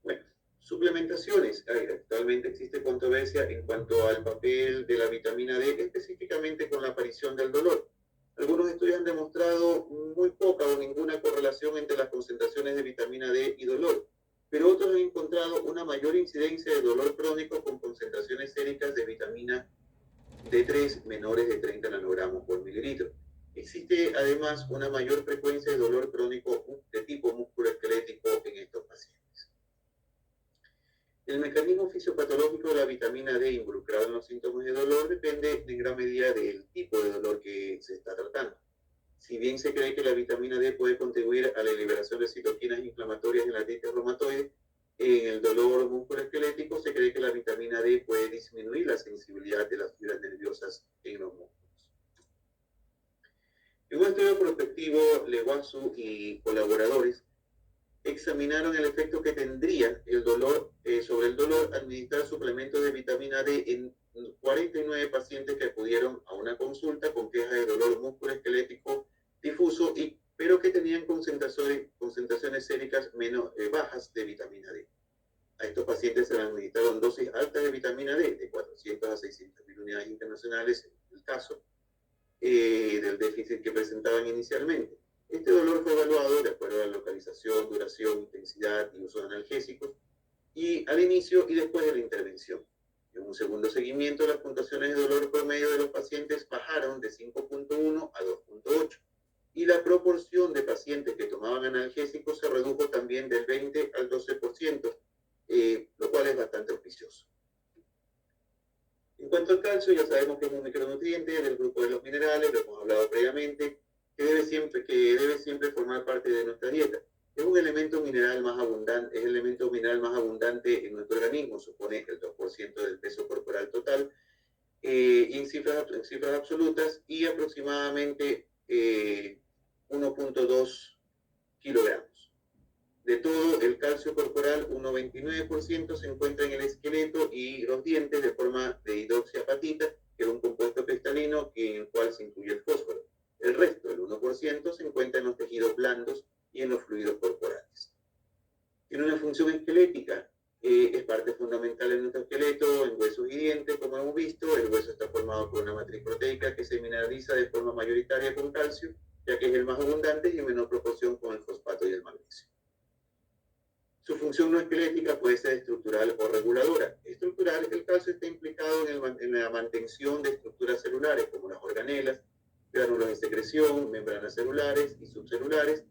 Bueno, suplementaciones. Actualmente existe controversia en cuanto al papel de la vitamina D, específicamente con la aparición del dolor. Algunos estudios han demostrado muy poca o ninguna correlación entre las concentraciones de vitamina D y dolor, pero otros han encontrado una mayor incidencia de dolor crónico con concentraciones séricas de vitamina D3 menores de 30 nanogramos por mililitro. Existe además una mayor frecuencia de dolor crónico de tipo musculoesquelético en estos pacientes. El mecanismo fisiopatológico de la vitamina D involucrado en los síntomas de dolor depende en gran medida del tipo de dolor que se está tratando. Si bien se cree que la vitamina D puede contribuir a la liberación de citoquinas inflamatorias en la artritis reumatoide, en el dolor musculoesquelético se cree que la vitamina D puede disminuir la sensibilidad de las fibras nerviosas en los músculos. En un estudio prospectivo, Leguazú y colaboradores examinaron el efecto que tendría el dolor sobre el dolor administrar suplementos de vitamina D en 49 pacientes que acudieron a una consulta con quejas de dolor musculoesquelético difuso, pero que tenían concentraciones séricas bajas de vitamina D. A estos pacientes se les administraron dosis altas de vitamina D, de 400 a 600 mil unidades internacionales en el caso del déficit que presentaban inicialmente. Este dolor fue evaluado de acuerdo a la localización, duración, intensidad y uso de analgésicos, y al inicio y después de la intervención. En un segundo seguimiento, las puntuaciones de dolor promedio de los pacientes bajaron de 5.1 a 2.8, y la proporción de pacientes que tomaban analgésicos se redujo también del 20 al 12%, lo cual es bastante auspicioso. En cuanto al calcio, ya sabemos que es un micronutriente del grupo de los minerales, lo hemos hablado previamente, que debe siempre formar parte de nuestra dieta. Es un elemento mineral más abundante, es el elemento mineral más abundante en nuestro organismo, supone el 2% del peso corporal total, y en cifras absolutas, y aproximadamente 1.2 kilogramos. De todo el calcio corporal, un 99% se encuentra en el esqueleto y los dientes de forma de hidroxiapatita, que es un compuesto cristalino en el cual se incluye el fósforo. El resto, el 1%, se encuentra en los tejidos blandos y en los fluidos corporales. Tiene una función esquelética, es parte fundamental en nuestro esqueleto, en huesos y dientes, como hemos visto. El hueso está formado por una matriz proteica que se mineraliza de forma mayoritaria con calcio, ya que es el más abundante, y en menor proporción con el fosfato y el magnesio. Su función no esquelética puede ser estructural o reguladora. Estructural, el calcio está implicado en la mantención de estructuras celulares como las organelas, gránulos de secreción, membranas celulares y subcelulares,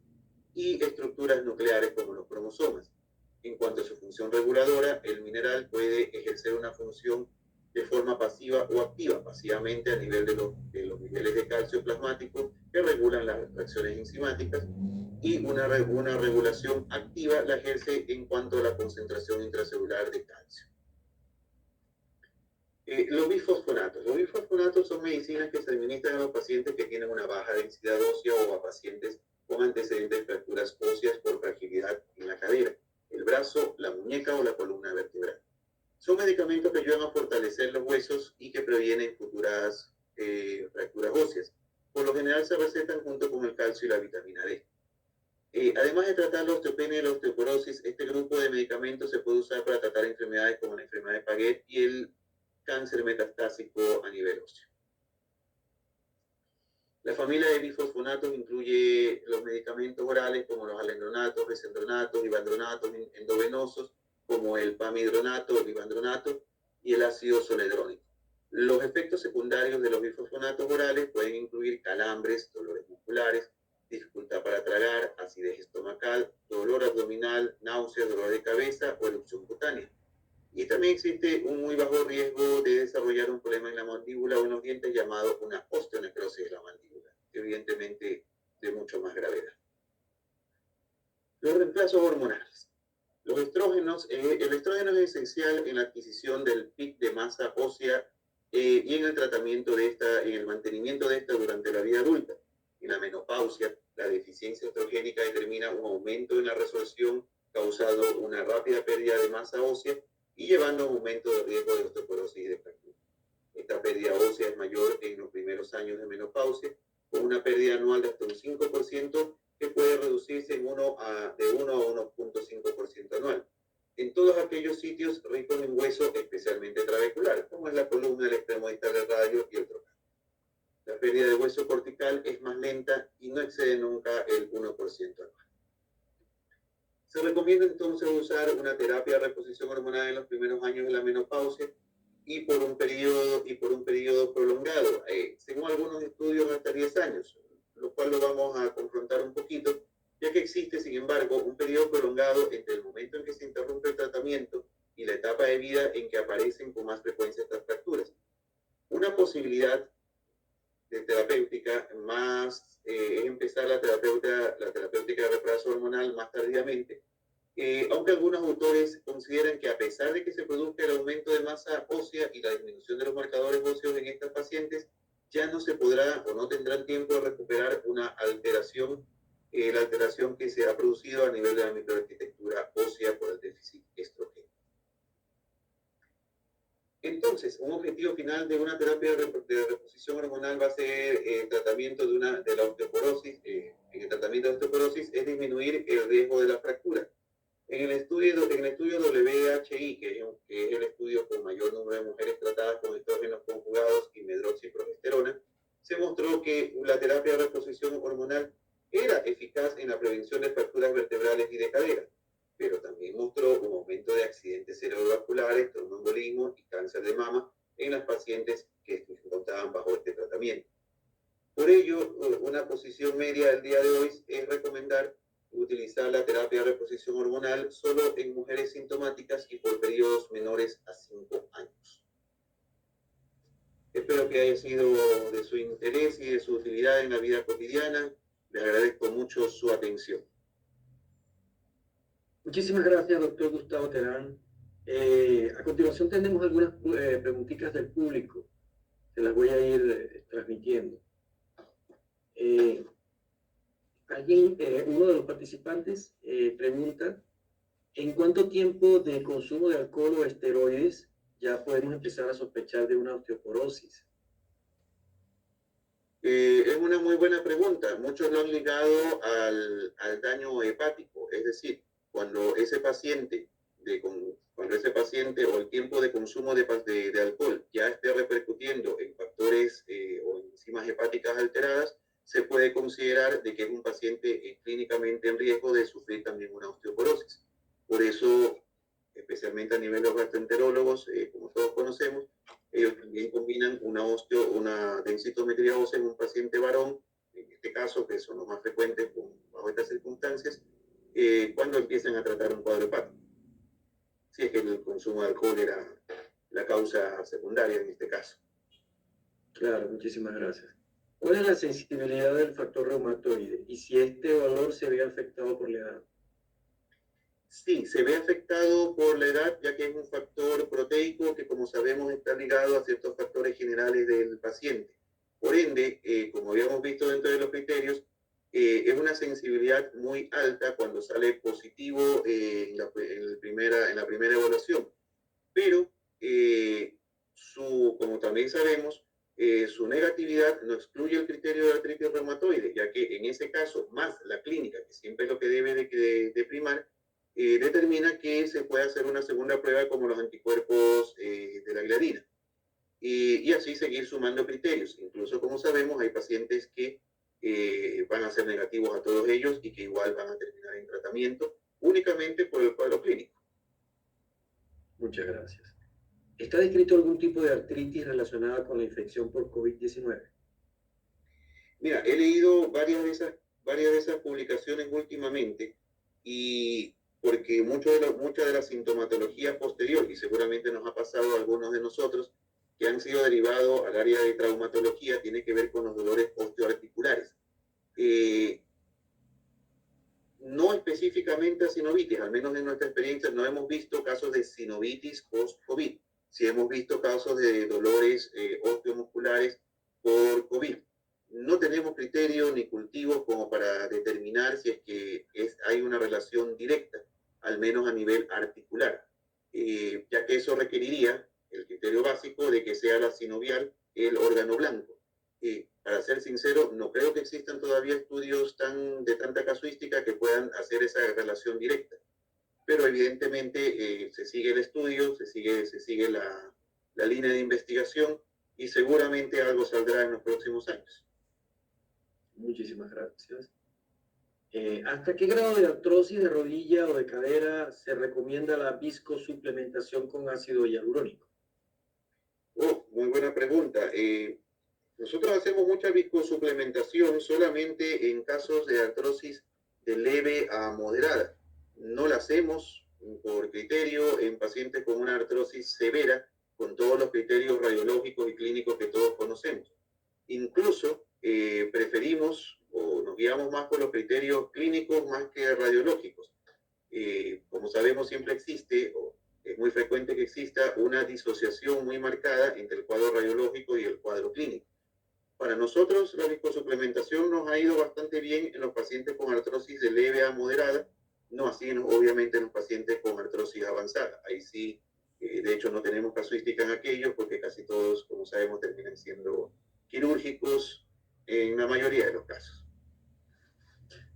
y estructuras nucleares como los cromosomas. En cuanto a su función reguladora, el mineral puede ejercer una función de forma pasiva o activa, pasivamente a nivel de los niveles de calcio plasmático que regulan las reacciones enzimáticas, y una regulación activa la ejerce en cuanto a la concentración intracelular de calcio. Los bifosfonatos. Los bifosfonatos son medicinas que se administran a los pacientes que tienen una baja densidad ósea o a pacientes con antecedentes de fracturas óseas por fragilidad en la cadera, el brazo, la muñeca o la columna vertebral. Son medicamentos que ayudan a fortalecer los huesos y que previenen futuras fracturas óseas. Por lo general se recetan junto con el calcio y la vitamina D. Además de tratar la osteopenia y la osteoporosis, este grupo de medicamentos se puede usar para tratar enfermedades como la enfermedad de Paget y el cáncer metastásico a nivel óseo. La familia de bifosfonatos incluye los medicamentos orales como los alendronatos, resendronatos, ibandronatos endovenosos, como el pamidronato, el ibandronato y el ácido zoledrónico. Los efectos secundarios de los bifosfonatos orales pueden incluir calambres, dolores musculares, dificultad para tragar, acidez estomacal, dolor abdominal, náuseas, dolor de cabeza o erupción cutánea. Y también existe un muy bajo riesgo de desarrollar un problema en la mandíbula o en los dientes llamado una osteonecrosis de la mandíbula, evidentemente de mucho más gravedad. Los reemplazos hormonales. Los estrógenos, el estrógeno es esencial en la adquisición del pic de masa ósea y en el tratamiento de esta, en el mantenimiento de esta durante la vida adulta. En la menopausia, la deficiencia estrogénica determina un aumento en la resorción causando una rápida pérdida de masa ósea y llevando a un aumento de riesgo de osteoporosis y de fractura. Esta pérdida ósea es mayor en los primeros años de menopausia, con una pérdida anual de hasta un 5% que puede reducirse de 1 a 1.5% anual. En todos aquellos sitios ricos en hueso, especialmente trabecular, como es la columna, el extremo distal del radio y el trocar. La pérdida de hueso cortical es más lenta y no excede nunca el 1% anual. Se recomienda entonces usar una terapia de reposición hormonal en los primeros años de la menopausia y por un periodo prolongado, según algunos estudios hasta 10 años, lo cual lo vamos a confrontar un poquito, ya que existe, sin embargo, un periodo prolongado entre el momento en que se interrumpe el tratamiento y la etapa de vida en que aparecen con más frecuencia estas fracturas. Una posibilidad de terapéutica más es empezar la terapéutica de reemplazo hormonal más tardíamente, aunque algunos autores consideran que a pesar de que se produzca el aumento de masa ósea y la disminución de los marcadores óseos en estas pacientes, ya no se podrá o no tendrán tiempo de recuperar una alteración, la alteración que se ha producido a nivel de la microarquitectura ósea por el déficit estrógeno. Entonces, un objetivo final de una terapia de reposición hormonal va a ser el tratamiento de la osteoporosis. En el tratamiento de osteoporosis es disminuir el riesgo de la fractura. En el estudio WHI, que es el estudio con mayor número de mujeres tratadas con estrógenos conjugados y medroxiprogesterona, se mostró que la terapia de reposición hormonal era eficaz en la prevención de fracturas vertebrales y de cadera, pero también mostró un aumento de accidentes cerebrovasculares, tromboembolismo y cáncer de mama en las pacientes que se encontraban bajo este tratamiento. Por ello, una posición media del día de hoy es recomendar utilizar la terapia de reposición hormonal solo en mujeres sintomáticas y por periodos menores a 5 años. Espero que haya sido de su interés y de su utilidad en la vida cotidiana. Les agradezco mucho su atención. Muchísimas gracias, doctor Gustavo Terán. A continuación tenemos algunas preguntitas del público. Se las voy a ir transmitiendo. Uno de los participantes pregunta, ¿en cuánto tiempo de consumo de alcohol o esteroides ya podemos empezar a sospechar de una osteoporosis? Es una muy buena pregunta. Muchos lo han ligado al daño hepático, es decir, cuando ese paciente o el tiempo de consumo de alcohol ya esté repercutiendo en factores o enzimas hepáticas alteradas, se puede considerar de que es un paciente clínicamente en riesgo de sufrir también una osteoporosis. Por eso, especialmente a nivel de los gastroenterólogos, como todos conocemos, ellos también combinan una densitometría ósea en un paciente varón, en este caso, que son los más frecuentes bajo estas circunstancias, cuando empiezan a tratar un cuadro hepático. Si es que el consumo de alcohol era la causa secundaria en este caso. Claro, muchísimas gracias. ¿Cuál es la sensibilidad del factor reumatoide y si este valor se ve afectado por la edad? Sí, se ve afectado por la edad, ya que es un factor proteico que, como sabemos, está ligado a ciertos factores generales del paciente. Por ende, como habíamos visto dentro de los criterios, es una sensibilidad muy alta cuando sale positivo en la primera evaluación. Pero, como también sabemos, su negatividad no excluye el criterio de artritis reumatoide, ya que en ese caso, más la clínica, que siempre es lo que debe de primar, determina que se puede hacer una segunda prueba como los anticuerpos de la gliadina. Y así seguir sumando criterios. Incluso, como sabemos, hay pacientes que van a ser negativos a todos ellos y que igual van a terminar en tratamiento únicamente por el cuadro clínico. Muchas gracias. ¿Está descrito algún tipo de artritis relacionada con la infección por COVID-19? Mira, he leído varias de esas publicaciones últimamente y porque mucha de la sintomatología posterior, y seguramente nos ha pasado a algunos de nosotros, que han sido derivados al área de traumatología, tiene que ver con los dolores osteoarticulares. No específicamente a sinovitis, al menos en nuestra experiencia no hemos visto casos de sinovitis post-COVID. Sí hemos visto casos de dolores osteomusculares por COVID. No tenemos criterio ni cultivos como para determinar si es que hay una relación directa, al menos a nivel articular, ya que eso requeriría el criterio básico de que sea la sinovial el órgano blanco. Para ser sincero, no creo que existan todavía estudios de tanta casuística que puedan hacer esa relación directa. Pero evidentemente se sigue el estudio, se sigue la línea de investigación y seguramente algo saldrá en los próximos años. Muchísimas gracias. ¿Hasta qué grado de artrosis de rodilla o de cadera se recomienda la viscosuplementación con ácido hialurónico? Oh, muy buena pregunta. Nosotros hacemos mucha viscosuplementación solamente en casos de artrosis de leve a moderada. No la hacemos por criterio en pacientes con una artrosis severa, con todos los criterios radiológicos y clínicos que todos conocemos. Incluso preferimos o nos guiamos más por los criterios clínicos más que radiológicos. Como sabemos, siempre existe, o es muy frecuente que exista, una disociación muy marcada entre el cuadro radiológico y el cuadro clínico. Para nosotros, la viscosuplementación nos ha ido bastante bien en los pacientes con artrosis de leve a moderada, no así, obviamente, en los pacientes con artrosis avanzada. Ahí sí, de hecho, no tenemos casuística en aquellos porque casi todos, como sabemos, terminan siendo quirúrgicos en la mayoría de los casos.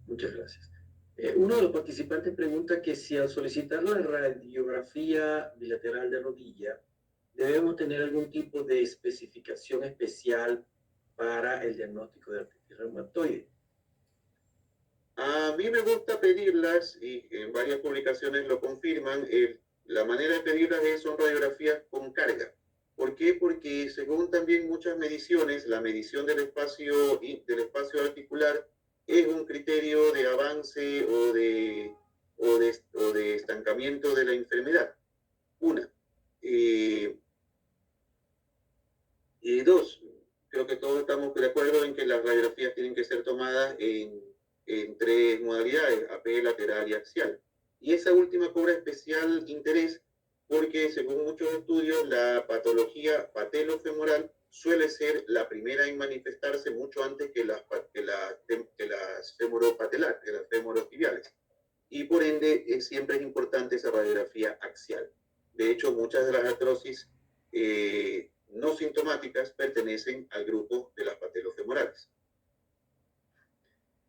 Muchas gracias. Uno de los participantes pregunta que si al solicitar la radiografía bilateral de rodilla, debemos tener algún tipo de especificación especial para el diagnóstico de artritis reumatoide. A mí me gusta pedirlas, y en varias publicaciones lo confirman, la manera de pedirlas son radiografías con carga. ¿Por qué? Porque según también muchas mediciones, la medición del espacio articular es un criterio de avance o de estancamiento de la enfermedad. Una. Y dos, creo que todos estamos de acuerdo en que las radiografías tienen que ser tomadas en tres modalidades, AP, lateral y axial. Y esa última cobra especial interés porque, según muchos estudios, la patología patelofemoral suele ser la primera en manifestarse mucho antes que las femoropatelares, que las femorotibiales. Y por ende, siempre es importante esa radiografía axial. De hecho, muchas de las artrosis no sintomáticas pertenecen al grupo de las patelofemorales.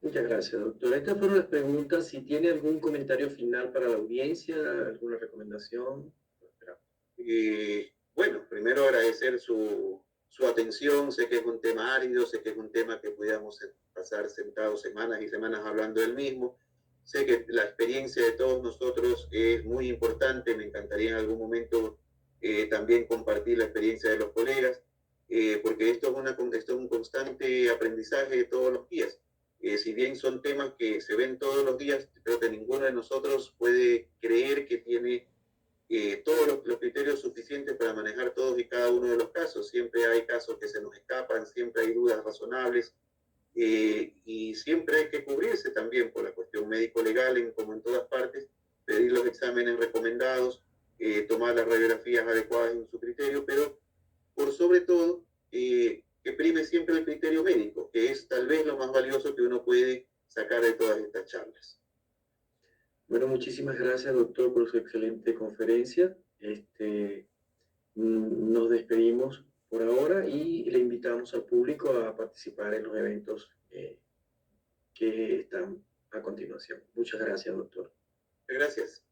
Muchas gracias, doctor. Estas fueron las preguntas. Si tiene algún comentario final para la audiencia, alguna recomendación. Bueno, primero agradecer su atención. Sé que es un tema árido, sé que es un tema que pudiéramos pasar sentados semanas y semanas hablando del mismo. Sé que la experiencia de todos nosotros es muy importante. Me encantaría en algún momento también compartir la experiencia de los colegas, porque esto es un constante aprendizaje de todos los días. Si bien son temas que se ven todos los días, creo que ninguno de nosotros puede creer que tiene todos los criterios suficientes para manejar todos y cada uno de los casos. Siempre hay casos que se nos escapan, siempre hay dudas razonables, y siempre hay que cubrirse también por la cuestión médico-legal, como en todas partes, pedir los exámenes recomendados, tomar las radiografías adecuadas en su criterio, pero por sobre todo, que prime siempre el criterio médico, que es tal vez lo más valioso que uno puede sacar de todas estas charlas. Bueno, muchísimas gracias, doctor, por su excelente conferencia. Nos despedimos por ahora y le invitamos al público a participar en los eventos que están a continuación. Muchas gracias, doctor. Gracias.